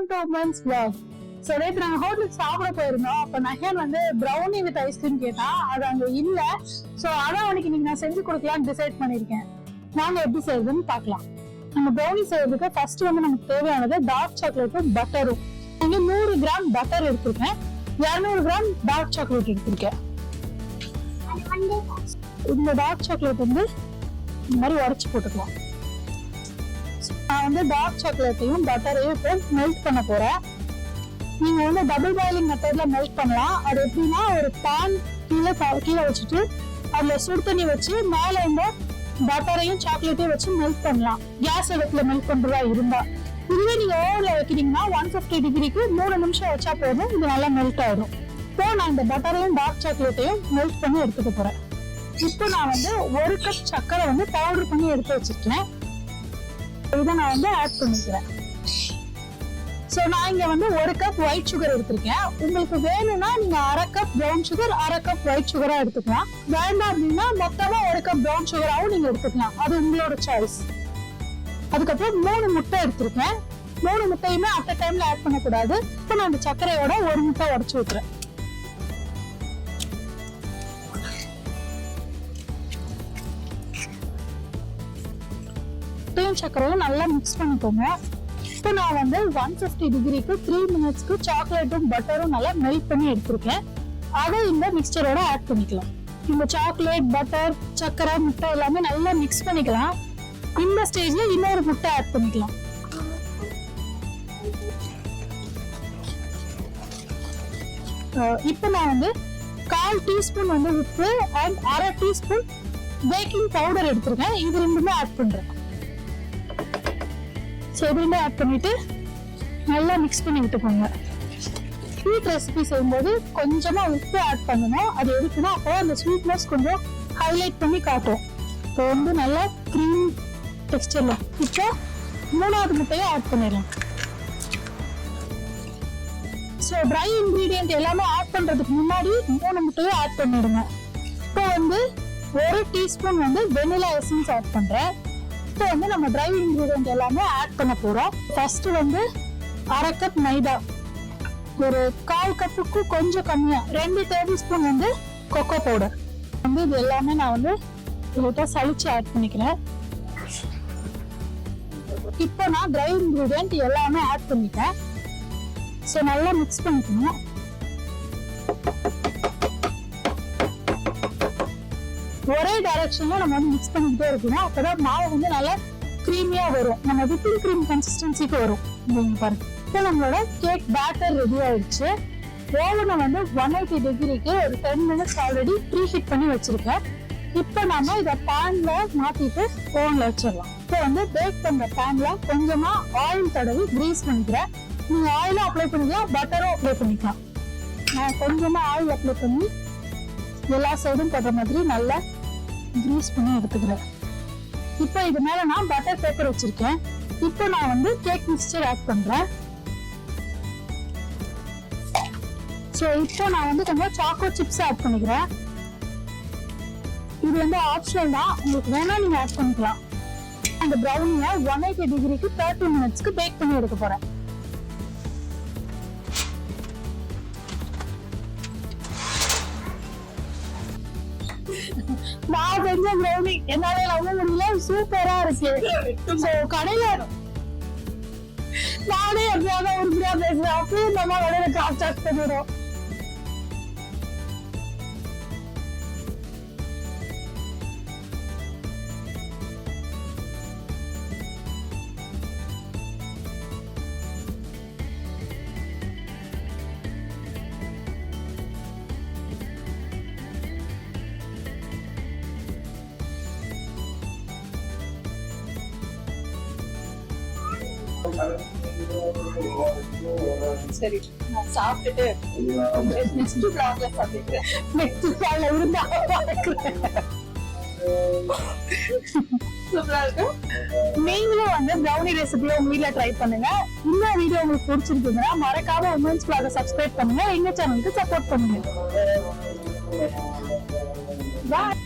Welcome to women's vlog. So நேற்று நாங்கள் ஹோட்டலுக்கு சாப்பிட போயிருந்தோம். அப்போ நஹேன் வந்து ப்ரௌனி வித் ஐஸ்கிரீம் கேட்டான். அது அங்கே இல்லை. ஸோ அதான் அவனுக்கு இன்னைக்கு நான் செஞ்சு கொடுக்கலான்னு டிசைட் பண்ணியிருக்கேன். நாங்கள் எப்படி செய்யறதுன்னு பார்க்கலாம். நம்ம ப்ரௌனி செய்யறதுக்கு ஃபர்ஸ்ட் வந்து நமக்கு தேவையானது டார்க் சாக்லேட்டும் பட்டரும். இங்கே 100 கிராம் பட்டர் எடுத்திருக்கேன், 200 கிராம் டார்க் சாக்லேட் எடுத்திருக்கேன். இந்த டார்க் சாக்லேட் வந்து இந்த மாதிரி உடச்சி போட்டுக்கலாம். நான் வந்து டார்க் சாக்லேட்டையும் பட்டரையும் இப்போ மெல்ட் பண்ண போறேன். நீங்க வந்து டபுள் பாயிலிங் மெத்தட்ல மெல்ட் பண்ணலாம். அது எப்படின்னா, ஒரு பேன் கீழே வச்சுட்டு அதுல சுடு தண்ணி வச்சு மேல இந்த பட்டரையும் சாக்லேட்டையும் வச்சு மெல்ட் பண்ணலாம். கேஸ் அடுப்புல மெல்ட் பண்றதா இருந்தா. இதுவே நீங்க ஓவன்ல வைக்கிறீங்கன்னா 150 டிகிரிக்கு 3 நிமிஷம் வச்சா போதும், இது நல்லா மெல்ட் ஆயிடும். இப்போ நான் இந்த பட்டரையும் டார்க் சாக்லேட்டையும் மெல்ட் பண்ணி எடுத்துக்க போறேன். இப்போ நான் வந்து 1 கப் சர்க்கரை வந்து பவுடர் பண்ணி எடுத்து வச்சிருக்கேன். இதை நான் வந்து ஆட் பண்ணிக்கிறேன். ஸோ நான் இங்க வந்து 1 கப் ஒயிட் சுகர் எடுத்திருக்கேன். உங்களுக்கு வேணும்னா நீங்க 1/2 cup brown sugar 1/2 cup white சுகரா எடுத்துக்கலாம். வேண்டாம் அப்படின்னா மொத்தமா 1 கப் ப்ரௌன் சுகராவும் நீங்க எடுத்துக்கலாம். அது உங்களோட சாய்ஸ். அதுக்கப்புறம் 3 முட்டை எடுத்திருக்கேன். 3 முட்டையுமே அட் டைம்ல ஆட் பண்ணக்கூடாது. இப்போ நான் இந்த சர்க்கரையோட 1 முட்டை உடைச்சு ஊத்துறேன். சர்க்கரையும் நல்லா மிக்ஸ் பண்ணிக்கோங்க. இப்போ நான் வந்து 150 டிகிரிக்கு 3 மினிட்ஸ்க்கு சாக்லேட்டும் பட்டரும் நல்லா மெல்ட் பண்ணி எடுத்திருக்கேன். அதை இந்த மிக்சரோட ஆட் பண்ணிக்கலாம். இந்த சாக்லேட், பட்டர், சர்க்கரை, முட்டை எல்லாமே நல்லா மிக்ஸ் பண்ணிக்கலாம். இந்த ஸ்டேஜ்ல இன்னொரு முட்டை ஆட் பண்ணிக்கலாம். இப்போ நான் வந்து 1/4 டீஸ்பூன் வந்து உப்பு அண்ட் 1/2 டீஸ்பூன் பேக்கிங் பவுடர் எடுத்திருக்கேன். இது ரெண்டுமே ஆட் பண்றேன். எதுவுமே ஆட் பண்ணிட்டு நல்லா மிக்ஸ் பண்ணி விட்டுக்கோங்க. ஸ்வீட் ரெசிபி செய்யும்போது கொஞ்சமா உப்பு ஆட் பண்ணணும். அது எதுக்குன்னா அப்போ அந்த ஸ்வீட்னஸ் கொஞ்சம் ஹைலைட் பண்ணி காட்டும். இப்போ வந்து நல்லா க்ரீம் டெக்ஸ்டர்ல. இப்போ 3வது முட்டையை ஆட் பண்ணிடலாம். ஸோ ட்ரை இன்கிரீடியன்ட் எல்லாமே ஆட் பண்றதுக்கு முன்னாடி 3 முட்டையும் ஆட் பண்ணிடுங்க. இப்போ வந்து 1 டீஸ்பூன் வந்து வெனிலா எசன்ஸ் ஆட் பண்றேன். இப்போ வந்து நம்ம ட்ரை இன்கிரீடியன்ட் எல்லாமே ஆட் பண்ண போறோம். ஃபர்ஸ்ட் வந்து 1/2 கப் மைதா, ஒரு 1/4 கப்புக்கு கொஞ்சம் கம்மியா 2 டேபிள் ஸ்பூன் வந்து கொக்கோ பவுடர் வந்து இது எல்லாமே நான் வந்து லைட்டா சலிச்சு ஆட் பண்ணிக்கிறேன். இப்போ நான் ட்ரை இன்கிரீடியன்ட் எல்லாமே ஆட் பண்ணிட்டேன். ஸோ நல்லா மிக்ஸ் பண்ணிக்கணும். ஒரே டைரக்ஷன்ல நம்ம வந்து மிக்ஸ் பண்ணிக்கிட்டே இருக்கணும். அப்பதான் மாவு வந்து நல்லா கிரீமியா வரும். நம்ம விப்பிங் கிரீம் கன்சிஸ்டன்சிக்கு வரும். பாருங்க, இப்போ நம்மளோட கேக் பேட்டர் ரெடி ஆயிடுச்சு. ஓவனை வந்து 180 டிகிரிக்கு ஒரு 10 மினிட்ஸ் ஆல்ரெடி ப்ரீ ஹீட் பண்ணி வச்சிருக்கேன். இப்போ நாம இதை பேன்ல மாத்திட்டு ஓவன்ல வச்சிடலாம். இப்போ வந்து பேக் பண்ற பேன்ல கொஞ்சமா ஆயில் தடவி கிரீஸ் பண்ணிக்கிறேன். நீங்க ஆயிலும் அப்ளை பண்ணிக்கலாம், பட்டரும் அப்ளை பண்ணிக்கலாம். நான் கொஞ்சமா ஆயில் அப்ளை பண்ணி எல்லா சைடும் படுற மாதிரி நல்லா கிரீஸ் பண்ணி எடுத்துக்கிறேன். இப்போ இது மேல நான் பட்டர் பேப்பர் வச்சிருக்கேன். இப்போ நான் வந்து கேக் மிக்சர் ஆட் பண்றேன். ஸோ இப்போ நான் வந்து கொஞ்சம் சாக்கோ சிப்ஸ் ஆட் பண்ணிக்கிறேன். இது வந்து ஆப்ஷனல் தான், உங்களுக்கு வேணா நீங்க ஆட் பண்ணிக்கலாம். அந்த ப்ரௌனியை 180 டிகிரிக்கு 30 மினிட்ஸ்க்கு பேக் பண்ணி எடுக்க போறேன். நான் செஞ்ச ப்ரௌனி என்னால நம்ப முடியல, சூப்பரா இருக்கு. கடையில நானே எப்படியாவது உருப்படியா பேசுறேன், அப்பயும் நம்ம கடையில கான்டாக்ட் பண்ணிடும். சரி, நான் சாப்பிட்டுட்டு நெக்ஸ்ட் vlogல சந்திக்கிறேன். நெக்ஸ்ட் vlogல இருந்தா சூப்பரா இருக்கு. நீங்களும் வந்து ப்ரௌனி ரெசிபியை உங்க வீட்ல ட்ரை பண்ணுங்க. இந்த வீடியோ உங்களுக்கு பிடிச்சிருக்குன்னா மறக்காம உமன்ஸ் vlog சப்ஸ்கிரைப் பண்ணுங்க. எங்க சேனலுக்கு சப்போர்ட் பண்ணுங்க. பாய்.